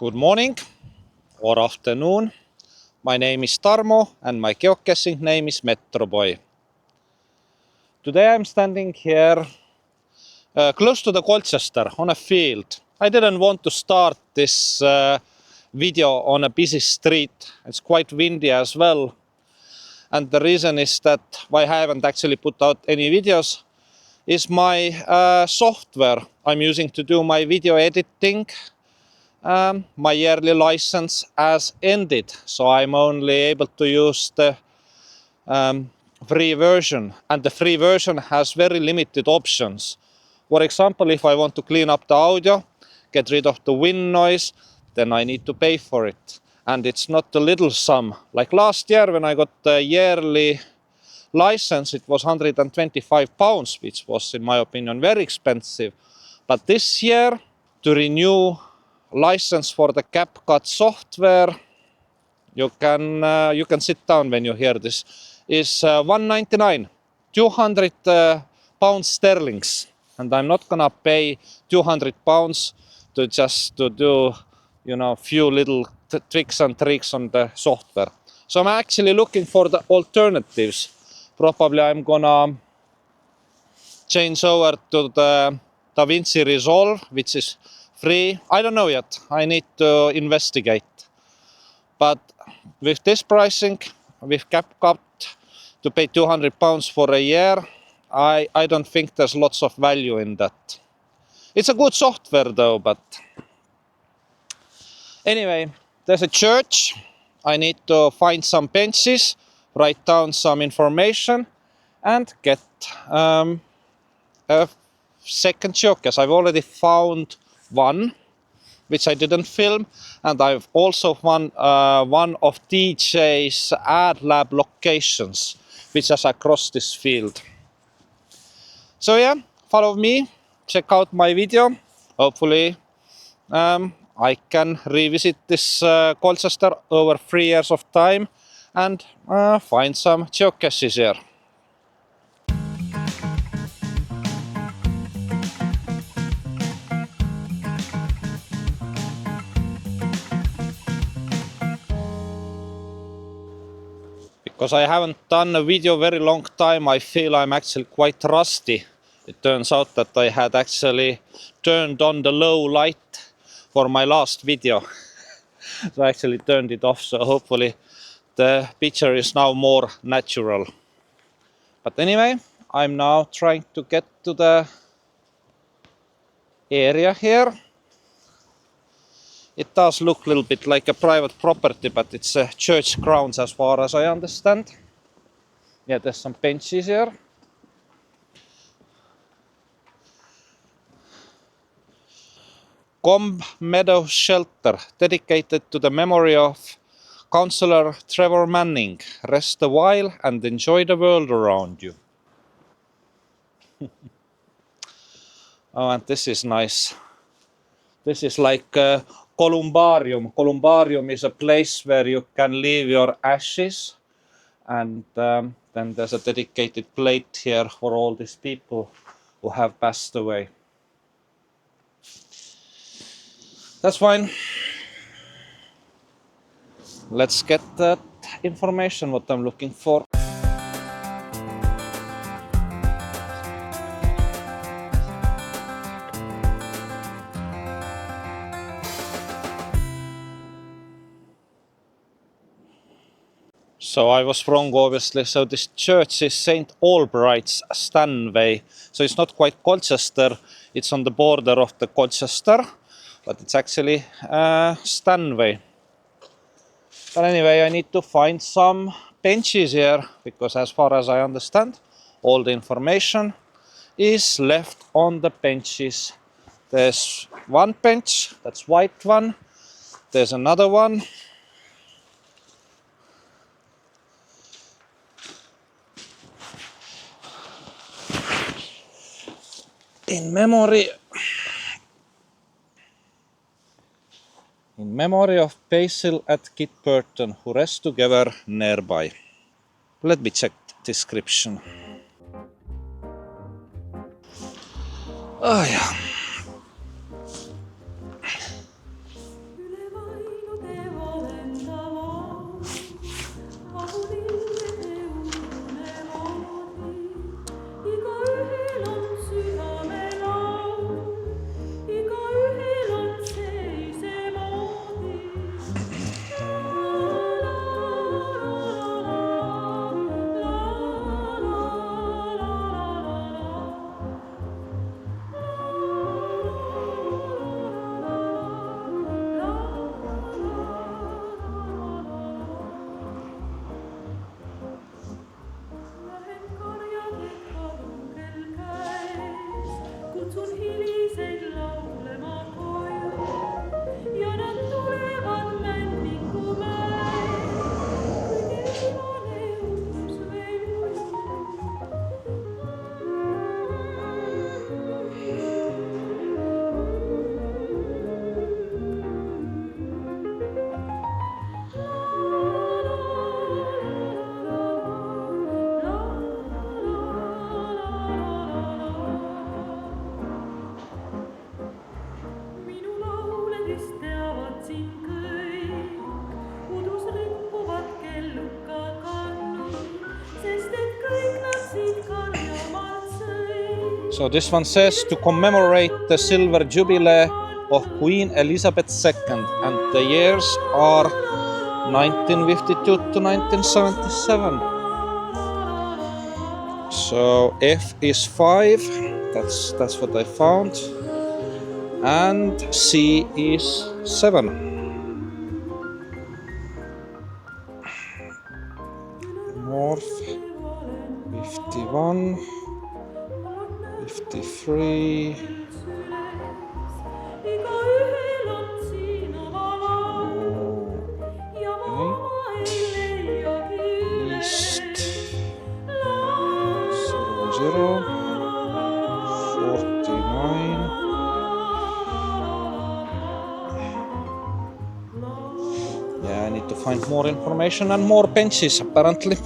Good morning or afternoon. My name is Tarmo and my geocaching name is Metroboy. Today I'm standing here close to the Colchester on a field. I didn't want to start this video on a busy street. It's quite windy as well. And the reason is that why I haven't actually put out any videos is my software I'm using to do my video editing. My yearly license has ended, so I'm only able to use the free version, and the free version has very limited options. For example, if I want to clean up the audio, get rid of the wind noise, then I need to pay for it. And it's not a little sum. Like last year when I got the yearly license, it was £125, which was in my opinion very expensive. But this year, to renew license for the CapCut software, you can sit down when you hear this, is £199, 200 pounds sterling, and I'm not gonna pay £200 to just to do few little tricks and tricks on the software. So I'm actually looking for the alternatives. Probably I'm gonna change over to the DaVinci Resolve, which is free. I don't know yet. I need to investigate. But with this pricing, with CapCut, to pay £200 for a year, I don't think there's lots of value in that. It's a good software though, but anyway, there's a church. I need to find some benches, write down some information, and get a second geocache. I've already found one, which I didn't film, and I've also found one of DJ's ad lab locations, which is across this field. So yeah, follow me, check out my video. Hopefully I can revisit this Colchester over 3 years of time and find some geocaches here. Because I haven't done a video very long time, I feel I'm actually quite rusty. It turns out that I had actually turned on the low light for my last video. So I actually turned it off, so hopefully the picture is now more natural. But anyway, I'm now trying to get to the area here. It does look a little bit like a private property, but it's a church grounds as far as I understand. Yeah, there's some benches here. Combe Meadow Shelter, dedicated to the memory of Councillor Trevor Manning. Rest a while and enjoy the world around you. Oh, and this is nice. This is like a columbarium. Columbarium is a place where you can leave your ashes, and then there's a dedicated plate here for all these people who have passed away. That's fine. Let's get that information what I'm looking for. So I was wrong, obviously. So this church is St. Albright's, Stanway. So it's not quite Colchester. It's on the border of the Colchester, but it's actually Stanway. But anyway, I need to find some benches here, because as far as I understand, all the information is left on the benches. There's one bench, that's white one. There's another one. In memory of Basil at Kitburton, who rest together nearby. Let me check the description. Oh yeah. So this one says to commemorate the silver jubilee of Queen Elizabeth II, and the years are 1952 to 1977. So F is 5, that's what I found, and C is 7. North 51, 53, East 00, 49. Yeah, I need to find more information and more benches apparently.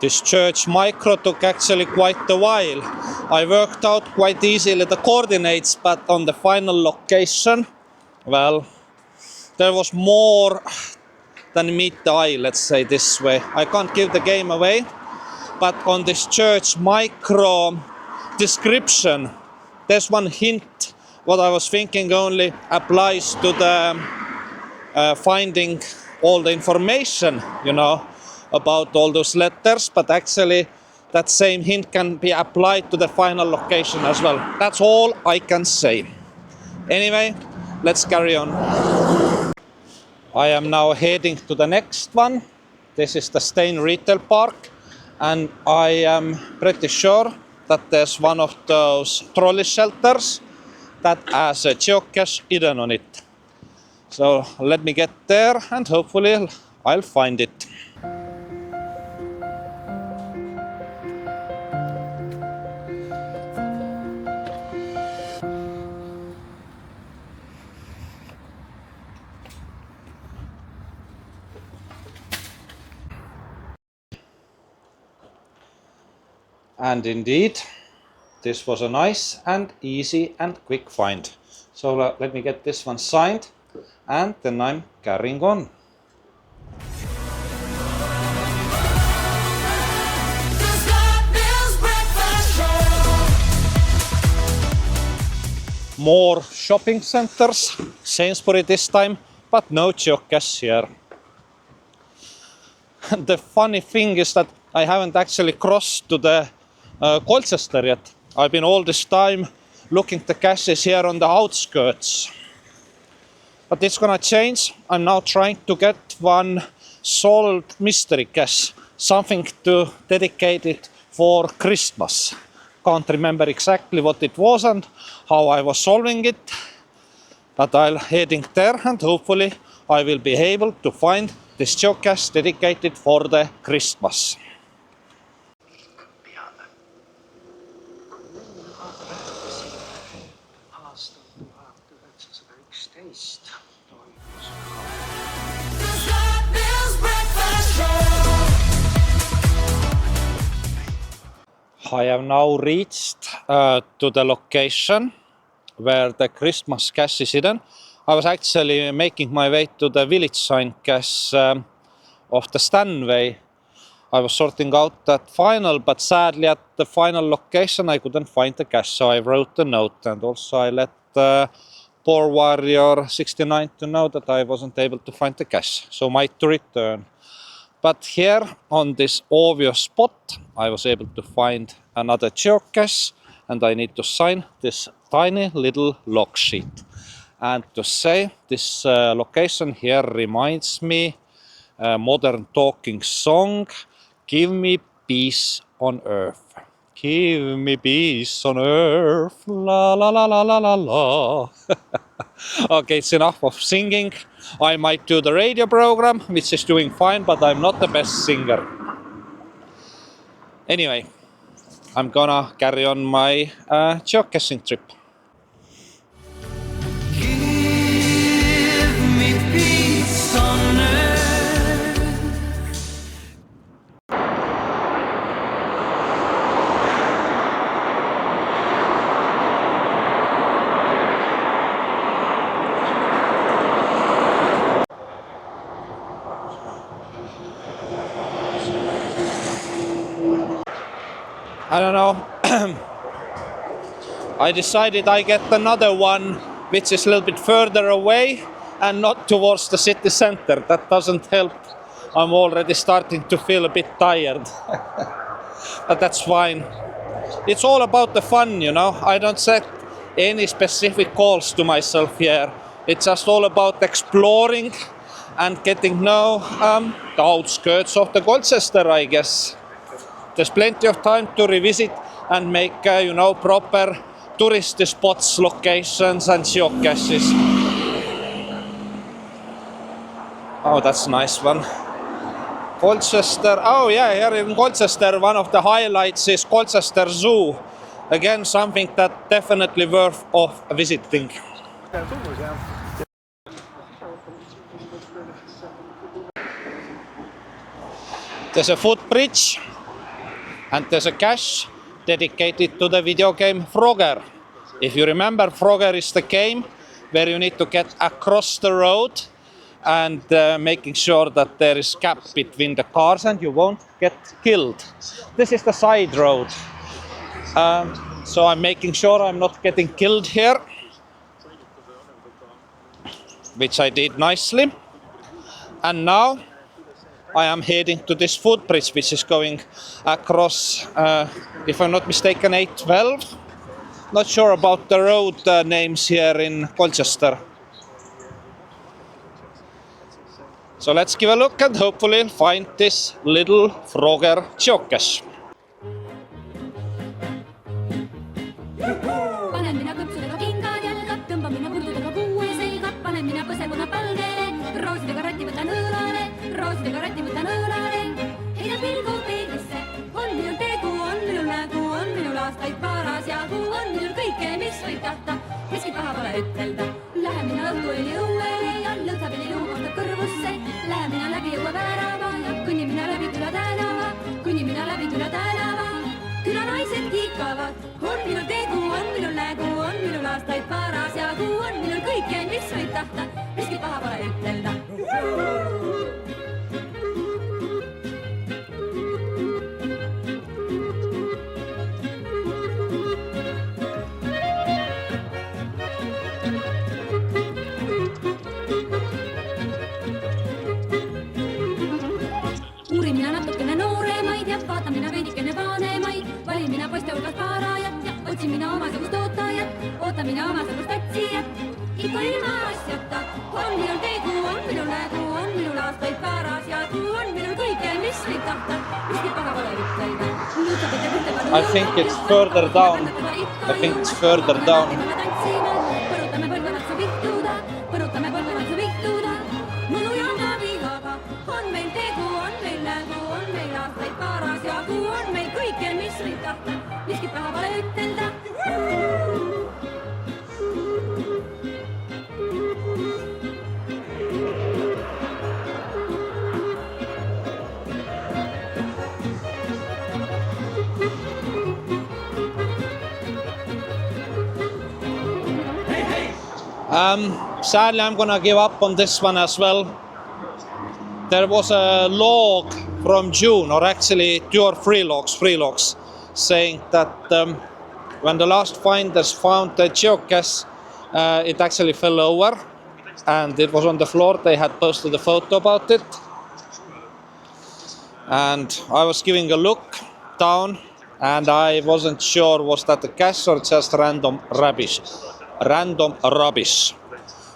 This church micro took actually quite a while. I worked out quite easily the coordinates, but on the final location, well, there was more than meet the eye, let's say this way. I can't give the game away, but on this church micro description, there's one hint. What I was thinking only applies to the finding all the information, you know, about all those letters, but actually that same hint can be applied to the final location as well. That's all I can say. Anyway, let's carry on. I am now heading to the next one. This is the Stein Retail Park, and I am pretty sure that there's one of those trolley shelters that has a geocache hidden on it. So let me get there and hopefully I'll find it. And indeed, this was a nice and easy and quick find. So let me get this one signed and then I'm carrying on. More shopping centers, Sainsbury this time, but no geocache here. The funny thing is that I haven't actually crossed to the Colchester yet. I've been all this time looking the caches here on the outskirts. But it's gonna change. I'm now trying to get one solved mystery cache, something to dedicate it for Christmas. Can't remember exactly what it was and how I was solving it, but I'll heading there and hopefully I will be able to find this geocache dedicated for the Christmas. I have now reached to the location where the Christmas cache is hidden. I was actually making my way to the village sign cache of the Stanway. I was sorting out that final, but sadly at the final location I couldn't find the cache, so I wrote a note, and also I let poor warrior 69 to know that I wasn't able to find the cache, so might to return. But here on this obvious spot I was able to find another geocache, and I need to sign this tiny little log sheet. And to say this location here reminds me modern talking song, "Give me peace on earth. Give me peace on earth, la la la la la la la." Okay, it's enough of singing. I might do the radio program, which is doing fine, but I'm not the best singer. Anyway, I'm gonna carry on my geocaching trip. Give me peace on earth. I don't know. I decided I get another one which is a little bit further away and not towards the city center. That doesn't help. I'm already starting to feel a bit tired. But that's fine. It's all about the fun, you know. I don't set any specific goals to myself here. It's just all about exploring and getting to know the outskirts of the Colchester, I guess. There's plenty of time to revisit and make, proper touristy spots, locations and geocaches. Oh, that's a nice one. Colchester, oh yeah, here in Colchester one of the highlights is Colchester Zoo. Again, something that definitely worth of visiting. There's a footbridge and there's a cache dedicated to the video game Frogger. If you remember, Frogger is the game where you need to get across the road and making sure that there is gap between the cars and you won't get killed. This is the side road. So I'm making sure I'm not getting killed here, which I did nicely. And now I am heading to this footbridge which is going across, if I'm not mistaken, A12. Not sure about the road names here in Colchester. So let's give a look and hopefully find this little Frogger geocache. Panen minä kõpsudega kingad jalga, tõmban minä kurdudega kuue selga, panen minä põsakonna palgele, roosidega ratti võtan õõlale, roosidega ratti võtan õõlale. Heidan pilgu peeglisse, on minul tegu, on minul nägu, on minul aastaid paras jagu, on minul kõike, mis võib tahta, miski paha pole ütelda. Lähen minä õhtuööli õuele ja lõõtsapilli luu kohtab kõrvusse, lähen minä läbi õue värava ja kõnnin minä läbi küla tänava, kõnnin minä läbi küla tänava. Külanaised kiikavad, on minul tegu, on minul nägu, on minul aastaid paras jagu, on minul kõike, mis võib tahta, miski paha pole ütelda. Uurin minä natukene nooremaid ja vaatan minä veidikene vanemaid, valin minä poiste hulgas paarajat ja otsin minä omasugust ootajat, ootan minä omasugust otsijat. Ikka ilma asjata, on minul tegu, on minul nägu, on minul aastaid paras jagu, on minul kõike, mis võib tahta, miski paha pole ütelda. I think it's further down. I think it's further down. Põrutame põlvematsu vihtuda, põrutame põlvematsu vihtuda. Mõnu ja vihaga on meil tegu, on meil nägu, on meil aastaid paras jagu, on meil kõike, mis võib tahta, miski paha pole ütelda. Sadly, I'm gonna give up on this one as well. There was a log from June, or actually 2 or 3 logs, saying that when the last finders found the geocache, it actually fell over and it was on the floor. They had posted a photo about it. And I was giving a look down and I wasn't sure was that a cache or just random rubbish.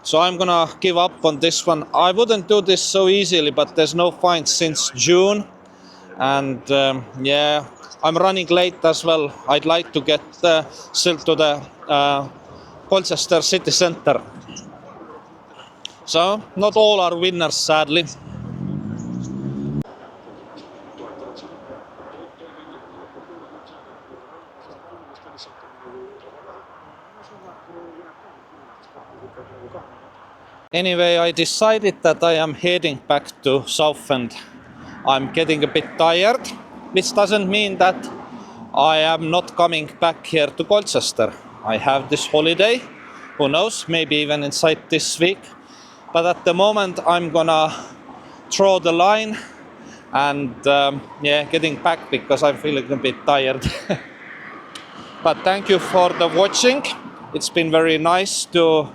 So I'm gonna give up on this one. I wouldn't do this so easily, but there's no finds since June. And yeah, I'm running late as well. I'd like to get still to the Colchester city center. So not all are winners, sadly. Anyway, I decided that I am heading back to Southend. I'm getting a bit tired, which doesn't mean that I am not coming back here to Colchester. I have this holiday, who knows, maybe even inside this week. But at the moment I'm gonna draw the line and getting back because I'm feeling a bit tired. But thank you for the watching. It's been very nice to,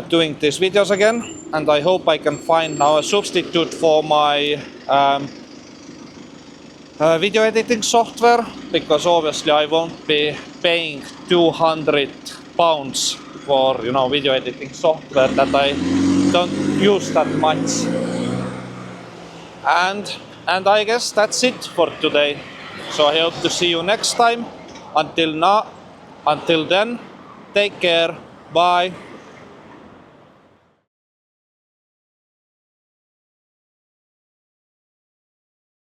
doing these videos again, and I hope I can find now a substitute for my video editing software, because obviously I won't be paying £200 for video editing software that I don't use that much. And I guess that's it for today. So I hope to see you next time. Until then, take care. Bye.